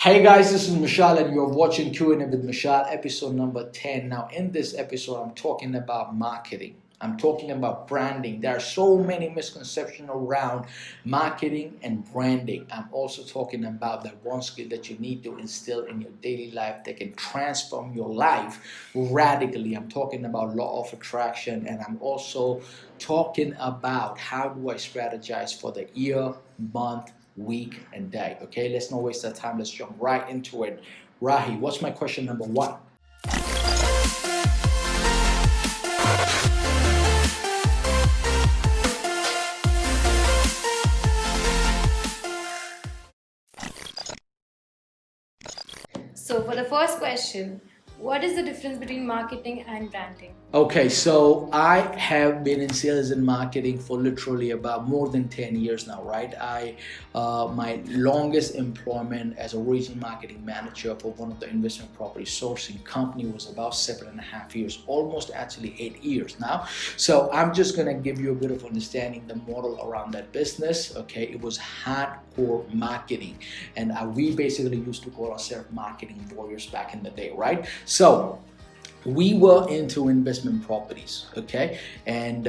Hey guys, this is Mishal and you're watching Q&A with Mishal, episode number 10. Now in this episode, I'm talking about marketing. I'm talking about branding. There are so many misconceptions around marketing and branding. I'm also talking about that one skill that you need to instill in your daily life that can transform your life radically. I'm talking about law of attraction, and I'm also talking about how do I strategize for the year, month, week, and day. Okay, let's not waste our time. Let's jump right into it. Rahi, what's my question number one? So, for the first question, what is the difference between marketing and branding? Okay, so I have been in sales and marketing for literally about more than 10 years now, right? My longest employment as a regional marketing manager for one of the investment property sourcing company was about 7.5 years, almost actually 8 years now. So I'm just gonna give you a bit of understanding the model around that business. Okay, it was hardcore marketing, and we basically used to call ourselves marketing warriors back in the day, right? So we were into investment properties, okay, and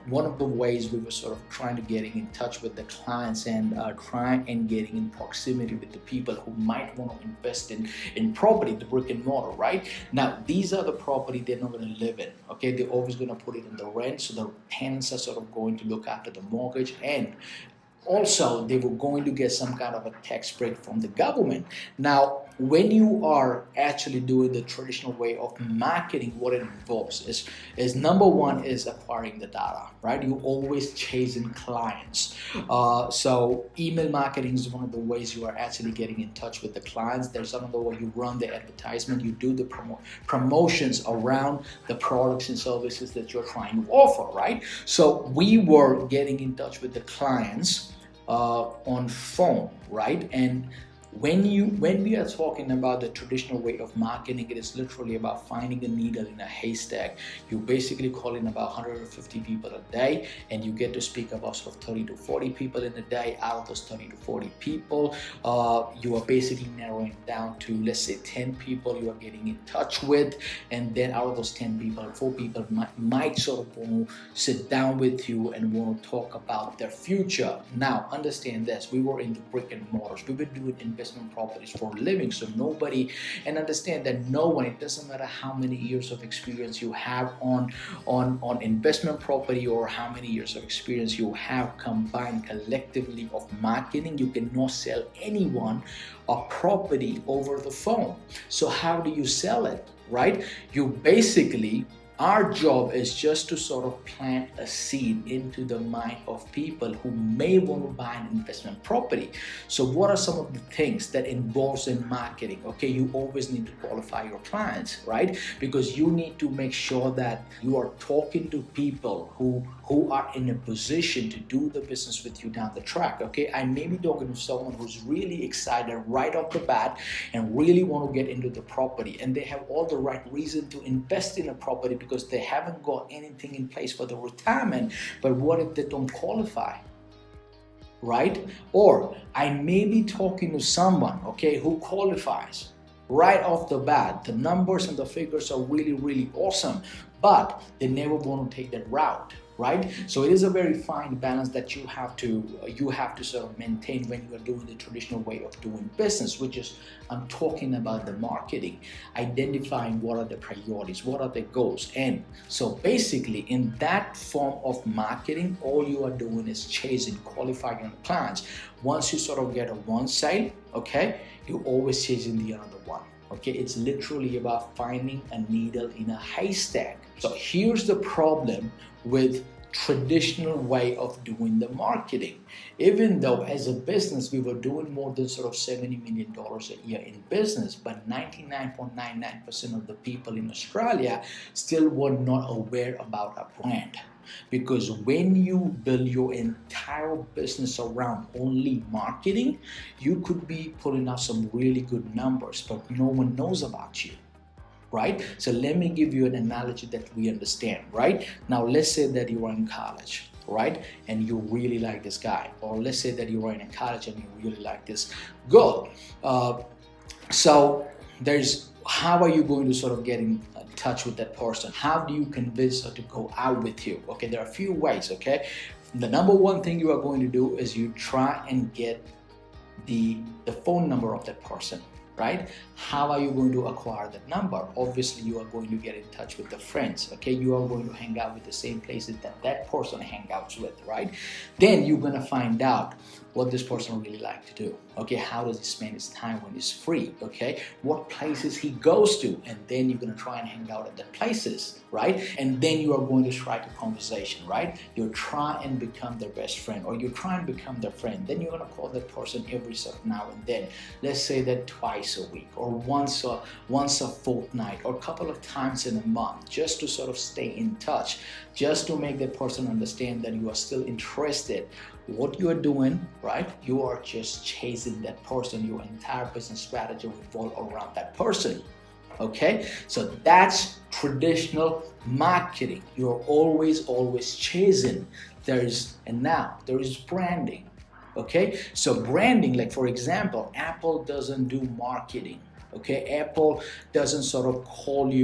one of the ways we were sort of trying to getting in touch with the clients and trying and getting in proximity with the people who might want to invest in property, the brick and mortar, right? Now these are the property they're not going to live in, okay, they're always going to put it in the rent, so the tenants are sort of going to look after the mortgage, and also they were going to get some kind of a tax break from the government. Now when you are actually doing the traditional way of marketing, what it involves is number one is acquiring the data, right? You always chasing clients. So email marketing is one of the ways you are actually getting in touch with the clients. There's another way you run the advertisement, you do the promotions around the products and services that you're trying to offer, right? So we were getting in touch with the clients on phone, right? And when we are talking about the traditional way of marketing, it is literally about finding a needle in a haystack. You basically call in about 150 people a day, and you get to speak about sort of 30 to 40 people in a day. Out of those 30 to 40 people, you are basically narrowing down to, let's say, 10 people you are getting in touch with, and then out of those 10 people, 4 people might sort of want to sit down with you and want to talk about their future. Now understand this, we were in the brick and mortars, we were doing investment properties for a living, so nobody, and understand that no one, it doesn't matter how many years of experience you have on investment property or how many years of experience you have combined collectively of marketing, you cannot sell anyone a property over the phone. So how do you sell it, right? You basically, our job is just to sort of plant a seed into the mind of people who may want to buy an investment property. So what are some of the things that involves in marketing? Okay, you always need to qualify your clients, right? Because you need to make sure that you are talking to people who are in a position to do the business with you down the track. Okay, I may be talking to someone who's really excited right off the bat and really want to get into the property, and they have all the right reason to invest in a property because they haven't got anything in place for the retirement. But what if they don't qualify, right? Or I may be talking to someone, okay, who qualifies right off the bat. The numbers and the figures are really, really awesome, but they never want to take that route, right? So it is a very fine balance that you have to sort of maintain when you are doing the traditional way of doing business, which is, I'm talking about the marketing, identifying what are the priorities, what are the goals. And so basically in that form of marketing, all you are doing is chasing, qualifying your clients. Once you sort of get on one side, okay, you're always chasing the other one. Okay, it's literally about finding a needle in a haystack. So here's the problem with traditional way of doing the marketing. Even though as a business we were doing more than sort of $70 million a year in business, but 99.99% of the people in Australia still were not aware about a brand. Because when you build your entire business around only marketing, you could be putting out some really good numbers, but no one knows about you, right? So let me give you an analogy that we understand, right? Now let's say that you are in college, right, and you really like this guy, or let's say that you are in college and you really like this girl. So there's, how are you going to sort of get in touch with that person? How do you convince her to go out with you? Okay, there are a few ways. Okay, the number one thing you are going to do is you try and get the phone number of that person, right? How are you going to acquire that number? Obviously, you are going to get in touch with the friends. Okay, you are going to hang out with the same places that that person hangs out with, right? Then you're going to find out what this person really like to do. Okay, how does he spend his time when he's free? Okay, what places he goes to, and then you're going to try and hang out at the places, right? And then you are going to strike a conversation, right? You try and become their best friend, or you try and become their friend. Then you're going to call that person every sort of now and then. Let's say that twice a week, or once a fortnight, or a couple of times in a month, just to sort of stay in touch, just to make that person understand that you are still interested. What you are doing, right? You are just chasing that person. Your entire business strategy will revolve around that person. Okay, so that's traditional marketing. You're always chasing. There is branding. Okay, so branding, like for example, Apple doesn't do marketing. Okay, Apple doesn't sort of cold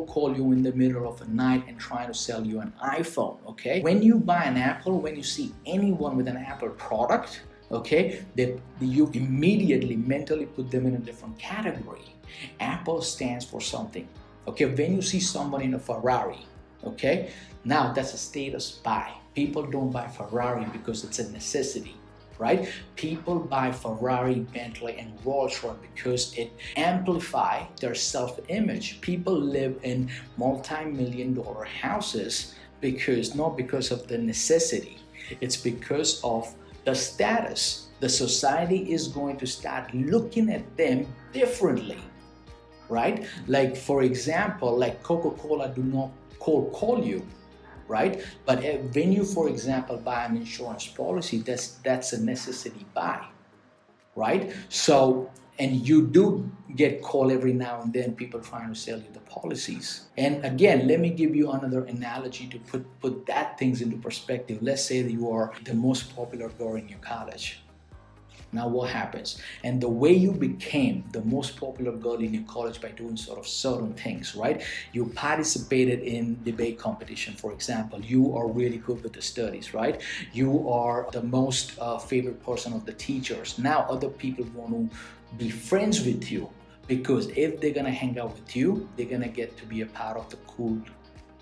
call you in the middle of the night and try to sell you an iPhone. Okay, when you buy an Apple, when you see anyone with an Apple product, okay, that you immediately mentally put them in a different category. Apple stands for something. Okay, when you see someone in a Ferrari, okay, now that's a status buy. People don't buy Ferrari because it's a necessity, right? People buy Ferrari, Bentley, and Rolls-Royce because it amplifies their self-image. People live in multi-million-dollar houses not because of the necessity. It's because of the status. The society is going to start looking at them differently, right? Like for example, like Coca-Cola do not cold call you, right? But when you, for example, buy an insurance policy, that's a necessity buy, right? So, and you do get called every now and then, people trying to sell you the policies. And again, let me give you another analogy to put that things into perspective. Let's say that you are the most popular girl in your college. Now what happens? And the way you became the most popular girl in your college by doing sort of certain things, right? You participated in debate competition, for example. You are really good with the studies, right? You are the most favorite person of the teachers. Now other people want to be friends with you, because if they're gonna hang out with you, they're gonna get to be a part of the cool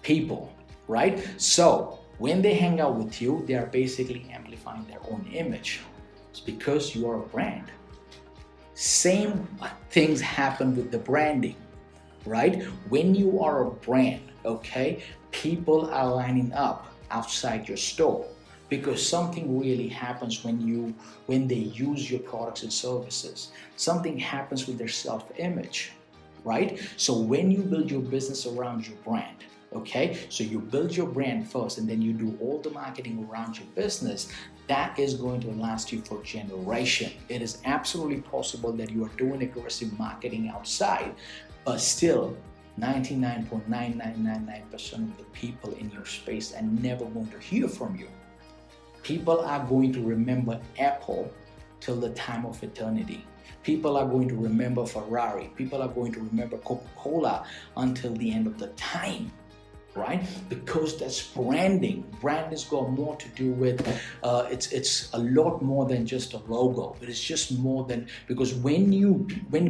people, right? So when they hang out with you, they are basically amplifying their own image. It's because you are a brand. Same things happen with the branding, right? When you are a brand, okay, people are lining up outside your store, because something really happens when they use your products and services. Something happens with their self-image, right? So when you build your business around your brand, okay, so you build your brand first and then you do all the marketing around your business, that is going to last you for generation. It is absolutely possible that you are doing aggressive marketing outside, but still 99.9999% of the people in your space are never going to hear from you. People are going to remember Apple till the time of eternity. People are going to remember Ferrari. People are going to remember Coca-Cola until the end of the time, right? Because that's branding. Brand has got more to do with, it's a lot more than just a logo. It is just more than, because when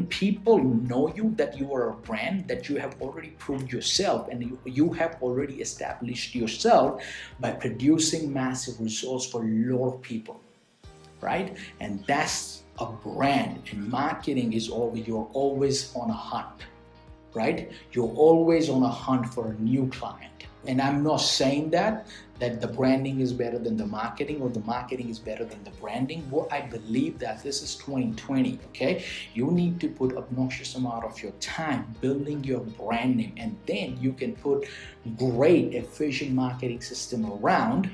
people know you, that you are a brand, that you have already proved yourself, and you have already established yourself by producing massive results for a lot of people, right? And that's a brand. And marketing is you're always on a hunt, right? You're always on a hunt for a new client. And I'm not saying that the branding is better than the marketing, or the marketing is better than the branding. What I believe that this is 2020, okay? You need to put obnoxious amount of your time building your brand name, and then you can put great efficient marketing system around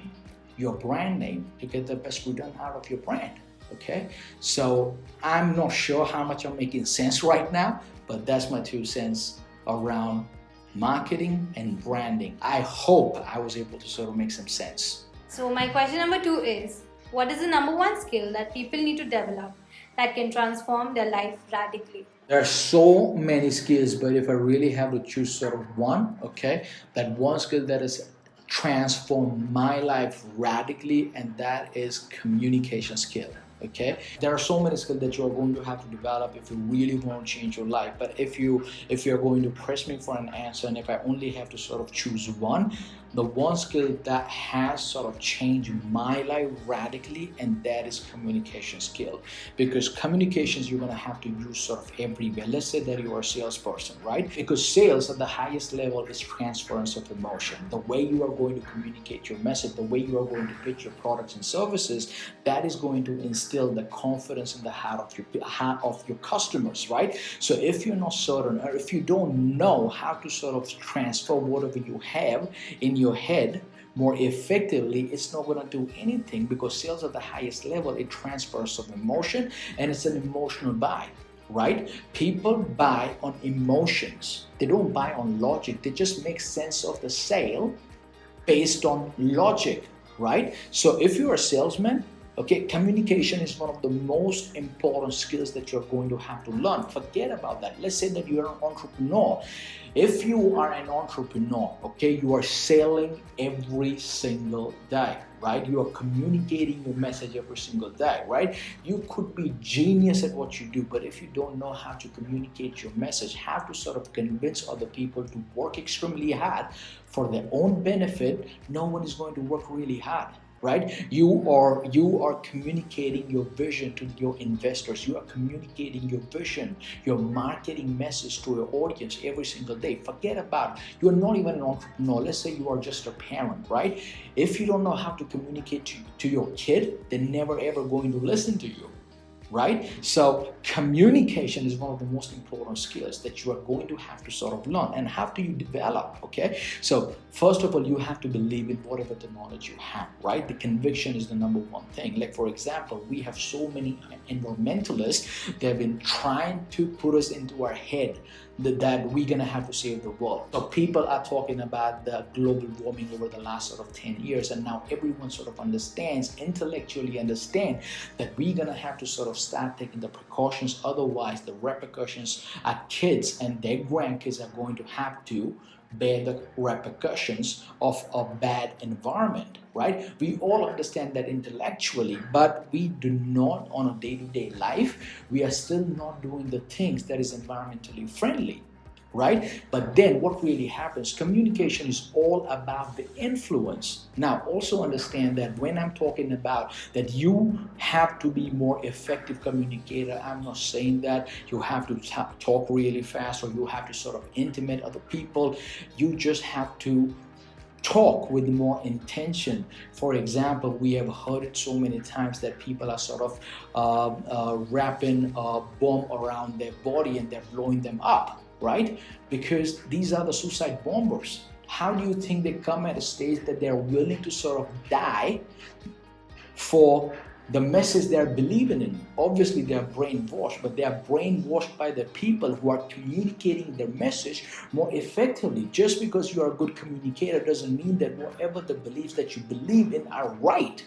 your brand name to get the best return out of your brand. Okay, so I'm not sure how much I'm making sense right now, but that's my 2 cents around marketing and branding. I hope I was able to sort of make some sense. So my question number 2 is, what is the number 1 skill that people need to develop that can transform their life radically? There are so many skills, but if I really have to choose sort of one, okay, that one skill that has transformed my life radically, and that is communication skill. Okay, there are so many skills that you are going to have to develop if you really want to change your life. But if you're going to press me for an answer, and if I only have to sort of choose one, the one skill that has sort of changed my life radically, and that is communication skill. Because communications you're going to have to use sort of everywhere. Let's say that you are a salesperson, right? Because sales at the highest level is transference of emotion. The way you are going to communicate your message, the way you are going to pitch your products and services, that is going to instill the confidence in the heart of your customers, right? So if you're not certain, or if you don't know how to sort of transfer whatever you have in your head more effectively, it's not going to do anything, because sales at the highest level, it transfers of emotion, and it's an emotional buy, right? People buy on emotions. They don't buy on logic. They just make sense of the sale based on logic, right? So if you're a salesman, okay, communication is one of the most important skills that you're going to have to learn. Forget about that. Let's say that you're an entrepreneur. If you are an entrepreneur, okay, you are selling every single day, right? You are communicating your message every single day, right? You could be genius at what you do, but if you don't know how to communicate your message, how to sort of convince other people to work extremely hard for their own benefit, no one is going to work really hard, right? You are communicating your vision to your investors. You are communicating your vision, your marketing message to your audience every single day. Forget about it. You are not even an entrepreneur. Let's say you are just a parent, right? If you don't know how to communicate to your kid, they're never ever going to listen to you, right? So communication is one of the most important skills that you are going to have to sort of learn. And how do you develop? Okay, so first of all, you have to believe in whatever the knowledge you have, right? The conviction is the number one thing. Like, for example, we have so many environmentalists. They've been trying to put us into our head that we're gonna have to save the world. So people are talking about the global warming over the last sort of 10 years, and now everyone sort of intellectually understand that we're gonna have to sort of start taking the precautions. Otherwise, the repercussions, our kids and their grandkids are going to have to bear the repercussions of a bad environment, right? We all understand that intellectually, but we do not, on a day-to-day life, we are still not doing the things that is environmentally friendly, right? But then what really happens, communication is all about the influence. Now, also understand that when I'm talking about that you have to be more effective communicator, I'm not saying that you have to talk really fast or you have to sort of intimate other people. You just have to talk with more intention. For example, we have heard it so many times that people are sort of wrapping a bomb around their body and they're blowing them up, right? Because these are the suicide bombers. How do you think they come at a stage that they're willing to sort of die for the message they're believing in? Obviously, they're brainwashed, but they are brainwashed by the people who are communicating their message more effectively. Just because you are a good communicator doesn't mean that whatever the beliefs that you believe in are right.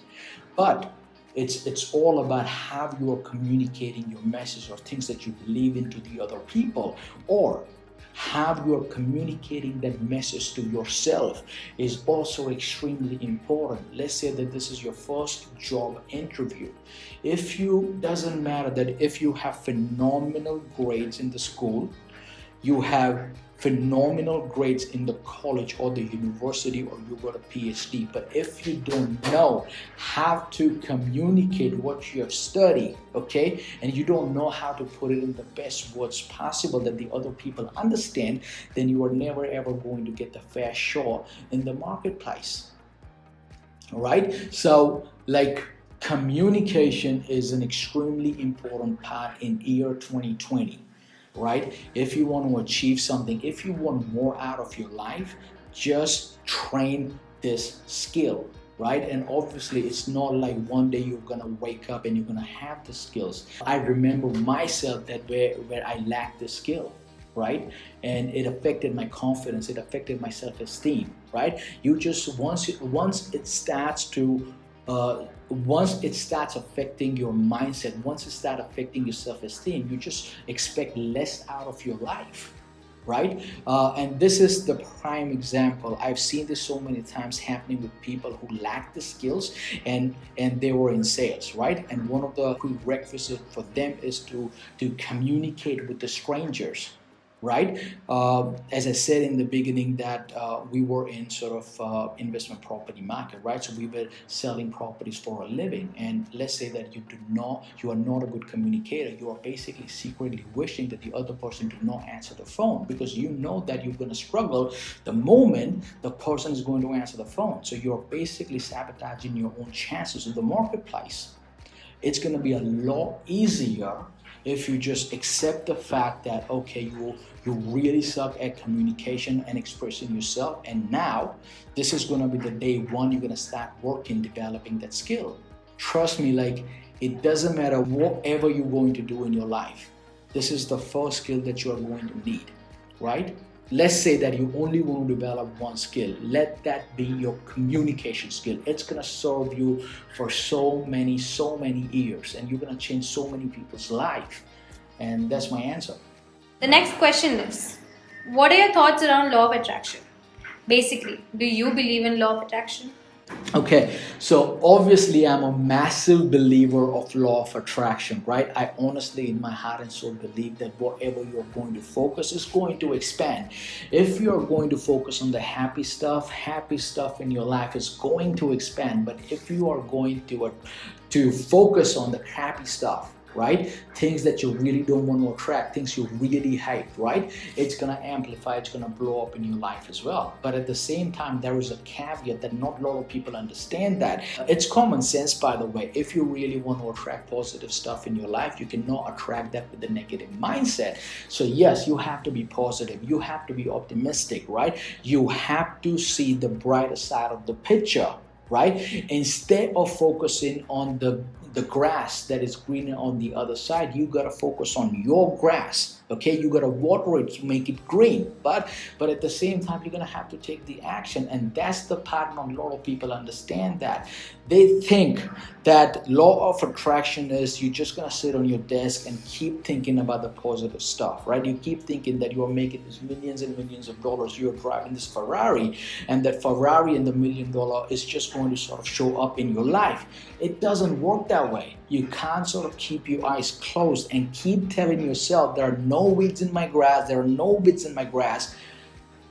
But it's all about how you are communicating your message or things that you believe into the other people, or how you are communicating that message to yourself is also extremely important. Let's say that this is your first job interview. Doesn't matter that if you have phenomenal grades in the school, you have phenomenal grades in the college or the university, or you got a PhD, but if you don't know how to communicate what you have studied, okay, and you don't know how to put it in the best words possible that the other people understand, then you are never ever going to get the fair share in the marketplace. All right, so like, communication is an extremely important part in year 2020, right? If you want to achieve something, if you want more out of your life, just train this skill, right? And obviously, it's not like one day you're gonna wake up and you're gonna have the skills. I remember myself that where I lacked the skill, right? And it affected my confidence, it affected my self-esteem, right? You just once it starts to once it starts affecting your mindset, once it starts affecting your self-esteem, you just expect less out of your life, right? And this is the prime example. I've seen this so many times happening with people who lack the skills and they were in sales, right? And one of the prerequisites for them is to communicate with the strangers, right? As I said in the beginning, that we were in sort of investment property market, right? So we were selling properties for a living, and let's say that you are not a good communicator. You are basically secretly wishing that the other person do not answer the phone, because you know that you're going to struggle the moment the person is going to answer the phone. So you're basically sabotaging your own chances in the marketplace. It's going to be a lot easier if you just accept the fact that, okay, you really suck at communication and expressing yourself, and now this is going to be the day one you're going to start working, developing that skill. Trust me, like, it doesn't matter whatever you're going to do in your life, this is the first skill that you are going to need, right? Let's say that you only want to develop one skill. Let that be your communication skill. It's going to serve you for so many years, and you're going to change so many people's life. And that's my answer. The next question is, what are your thoughts around law of attraction? Basically, do you believe in law of attraction? Okay, so obviously I'm a massive believer of law of attraction, right? I honestly, in my heart and soul, believe that whatever you're going to focus is going to expand. If you're going to focus on the happy stuff in your life is going to expand. But if you are going to focus on the crappy stuff, right? Things that you really don't want to attract, things you really hate, right? It's going to amplify, it's going to blow up in your life as well. But at the same time, there is a caveat that not a lot of people understand that. It's common sense, by the way. If you really want to attract positive stuff in your life, you cannot attract that with a negative mindset. So yes, you have to be positive. You have to be optimistic, right? You have to see the brighter side of the picture, right? Instead of focusing on the grass that is greener on the other side, you got to focus on your grass. Okay, you got to water it to make it green, but at the same time, you're going to have to take the action. And that's the part not a lot of people understand. That they think that law of attraction is you're just going to sit on your desk and keep thinking about the positive stuff, right? You keep thinking that you are making these millions and millions of dollars, you're driving this Ferrari, and that Ferrari and the $1 million is just going to sort of show up in your life. It doesn't work that way. You can't sort of keep your eyes closed and keep telling yourself there are no weeds in my grass, there are no weeds in my grass.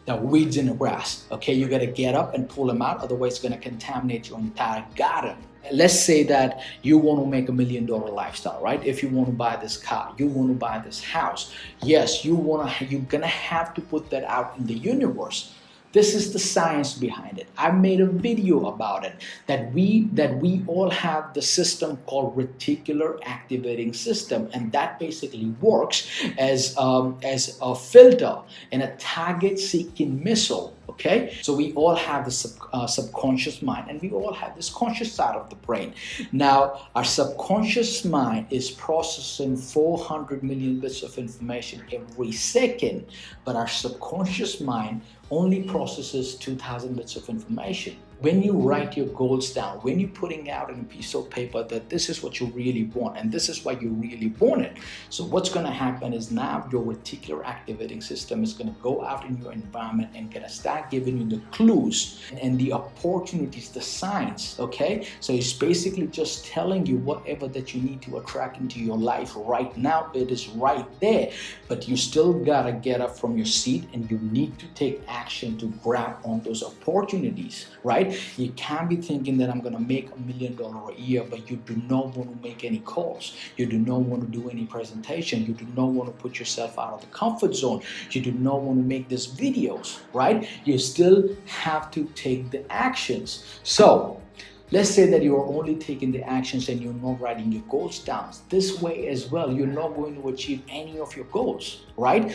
There are weeds in the grass. Okay, you got to get up and pull them out, otherwise it's going to contaminate your entire garden. Let's say that you want to make $1 million lifestyle, right? If you want to buy this car, you want to buy this house. Yes, you're going to have to put that out in the universe. This is the science behind it. I made a video about it, that we all have the system called reticular activating system, and that basically works as a filter and a target seeking missile. Okay, so we all have the subconscious mind, and we all have this conscious side of the brain. Now, our subconscious mind is processing 400 million bits of information every second, but our subconscious mind only processes 2,000 bits of information. When you write your goals down, when you're putting out on a piece of paper that this is what you really want and this is why you really want it, so what's going to happen is now your reticular activating system is going to go out in your environment and going to start giving you the clues and the opportunities, the signs. Okay, so it's basically just telling you whatever that you need to attract into your life right now. It is right there, but you still gotta get up from your seat and you need to take action to grab on those opportunities, right? You can't be thinking that I'm going to make $1 million a year, but you do not want to make any calls. You do not want to do any presentation. You do not want to put yourself out of the comfort zone. You do not want to make these videos, right? You still have to take the actions. So let's say that you're only taking the actions and you're not writing your goals down. This way as well, you're not going to achieve any of your goals, right?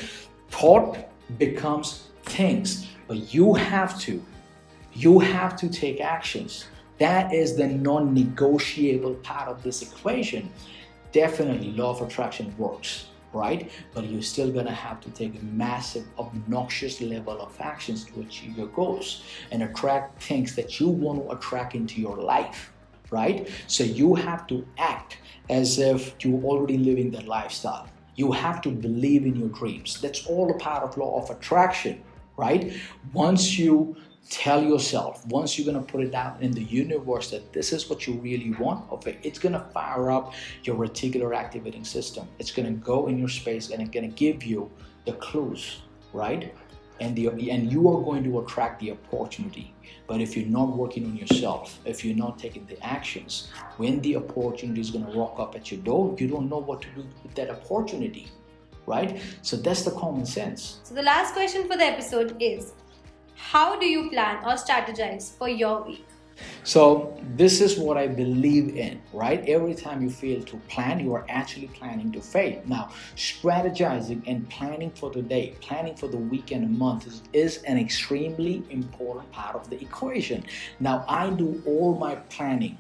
Thought becomes things, but you have to take actions. That is the non-negotiable part of this equation. Definitely law of attraction works, right? But you're still gonna have to take a massive, obnoxious level of actions to achieve your goals and attract things that you want to attract into your life. right? So you have to act as if you're already living that lifestyle. You have to believe in your dreams. That's all a part of law of attraction, right? Once you tell yourself, once you're going to put it out in the universe that this is what you really want of it, it's going to fire up your reticular activating system. It's going to go in your space and it's going to give you the clues, right? And you are going to attract the opportunity. But if you're not working on yourself, if you're not taking the actions, when the opportunity is going to rock up at your door, you don't know what to do with that opportunity, right? So that's the common sense. So the last question for the episode is, how do you plan or strategize for your week? So this is what I believe in, right? Every time you fail to plan, you are actually planning to fail. Now, strategizing and planning for the day, planning for the week and a month is an extremely important part of the equation. Now, I do all my planning.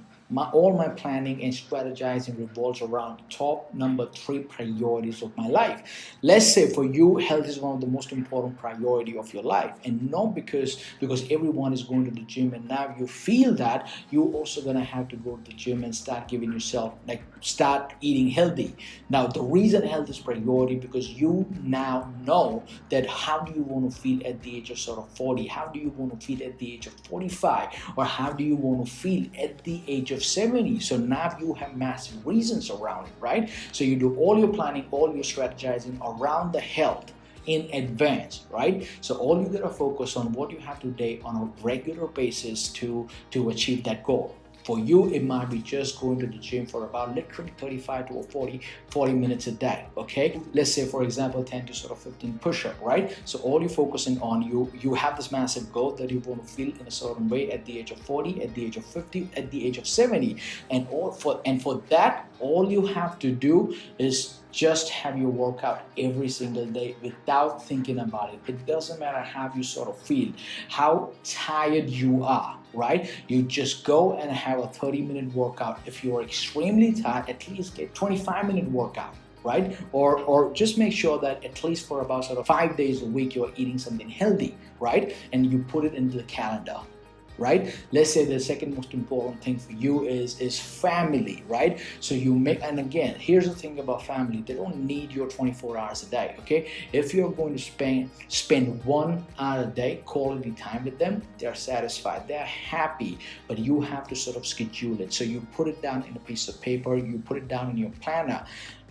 All my planning and strategizing revolves around the top number 3 priorities of my life. Let's say for you, health is one of the most important priority of your life, and not because everyone is going to the gym and now you feel that you're also gonna have to go to the gym and start giving yourself start eating healthy. Now the reason health is priority because you now know that how do you want to feel at the age of 40, how do you want to feel at the age of 45, or how do you want to feel at the age of 70. So now you have massive reasons around it, right? So you do all your planning, all your strategizing around the health in advance, right? So all you gotta focus on what you have to do on a regular basis to achieve that goal. For you, it might be just going to the gym for about literally 35 to 40 minutes a day, okay? Let's say, for example, 10 to 15 push-up, right? So all you're focusing on, you have this massive goal that you want to feel in a certain way at the age of 40, at the age of 50, at the age of 70. And for that, all you have to do is just have your workout every single day without thinking about it. It doesn't matter how you feel, how tired you are, right? You just go and have a 30-minute workout. If you're extremely tired, at least get 25-minute workout, right? Or just make sure that at least for about 5 days a week you're eating something healthy, right? And you put it into the calendar, right? Let's say the second most important thing for you is family, right? So you make, and again, here's the thing about family, they don't need your 24 hours a day, okay? If you're going to spend 1 hour a day quality time with them, they're satisfied, they're happy, but you have to schedule it. So you put it down in a piece of paper, you put it down in your planner.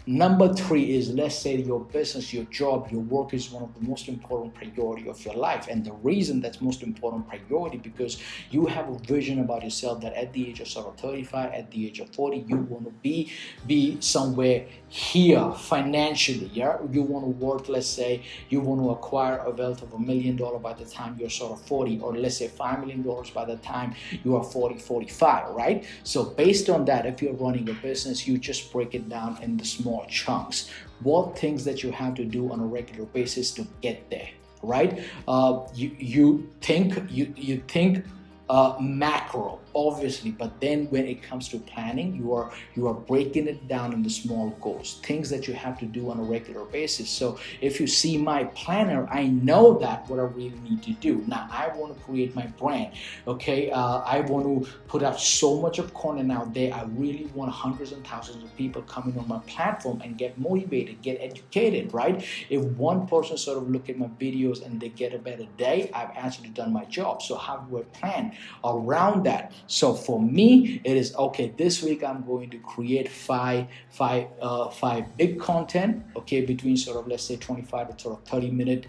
Number 3 is, let's say your business, your job, your work is one of the most important priority of your life. And the reason that's most important priority because you have a vision about yourself that at the age of 35, at the age of 40, you want to be somewhere here financially, yeah? You want to work, let's say you want to acquire a wealth of $1 million by the time you're 40, or let's say $5 million by the time you are 40, 45, right? So based on that, if you're running a business, you just break it down in the small chunks. What things that you have to do on a regular basis to get there, right? You think macro, obviously, but then when it comes to planning, you are breaking it down into small goals, things that you have to do on a regular basis. So if you see my planner, I know that what I really need to do. Now I want to create my brand, okay? I want to put out so much of content out there. I really want hundreds and thousands of people coming on my platform and get motivated, get educated, right? If one person look at my videos and they get a better day, I've actually done my job. So how do I plan around that? So for me, it is okay. This week I'm going to create five big content, okay, between let's say 25 to 30-minute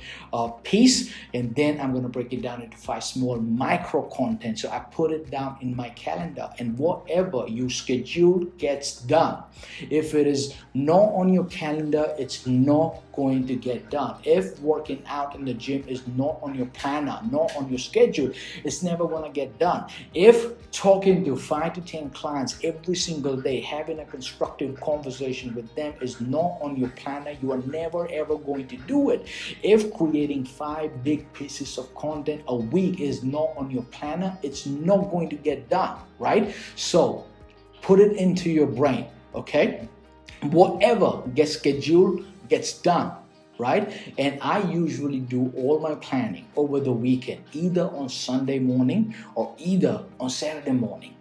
piece, and then I'm going to break it down into 5 small micro content. So I put it down in my calendar, and whatever you schedule gets done. If it is not on your calendar, it's not going to get done. If working out in the gym is not on your planner, not on your schedule, it's never going to get done. If talking to 5 to 10 clients every single day, having a constructive conversation with them is not on your planner, you are never ever going to do it. If creating 5 big pieces of content a week is not on your planner, it's not going to get done, right? So put it into your brain, okay? Whatever gets scheduled gets done, right? And I usually do all my planning over the weekend, either on Sunday morning or either on Saturday morning.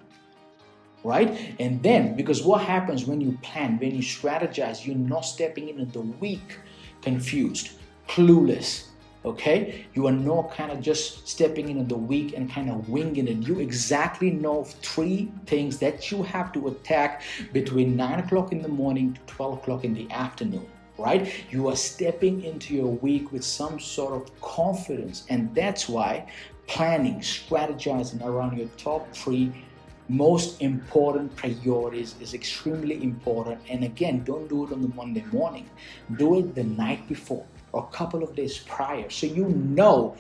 right? And then, because what happens when you plan, when you strategize, you're not stepping into the week confused, clueless, okay? You are not kind of just stepping into the week and kind of winging it. You exactly know 3 things that you have to attack between 9 o'clock in the morning to 12 o'clock in the afternoon, right? You are stepping into your week with some sort of confidence, and that's why planning, strategizing around your top 3 most important priorities is extremely important. And again, don't do it on the Monday morning. Do it the night before or a couple of days prior, so you know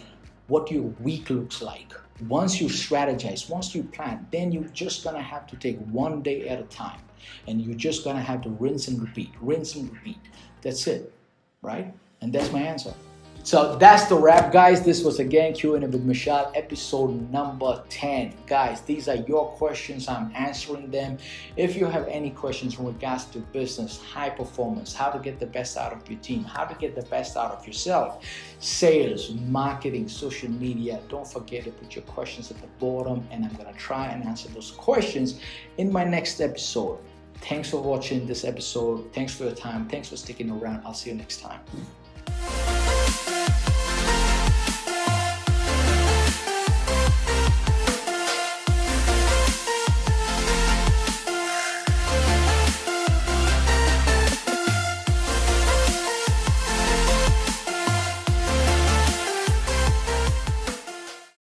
what your week looks like. Once you strategize, once you plan, then you're just gonna have to take one day at a time, and you're just gonna have to rinse and repeat, rinse and repeat. That's it, right? And that's my answer. So that's the wrap, guys. This was again Q&A with Mishal, episode number 10. Guys, these are your questions. I'm answering them. If you have any questions in regards to business, high performance, how to get the best out of your team, how to get the best out of yourself, sales, marketing, social media, don't forget to put your questions at the bottom, and I'm going to try and answer those questions in my next episode. Thanks for watching this episode. Thanks for your time. Thanks for sticking around. I'll see you next time.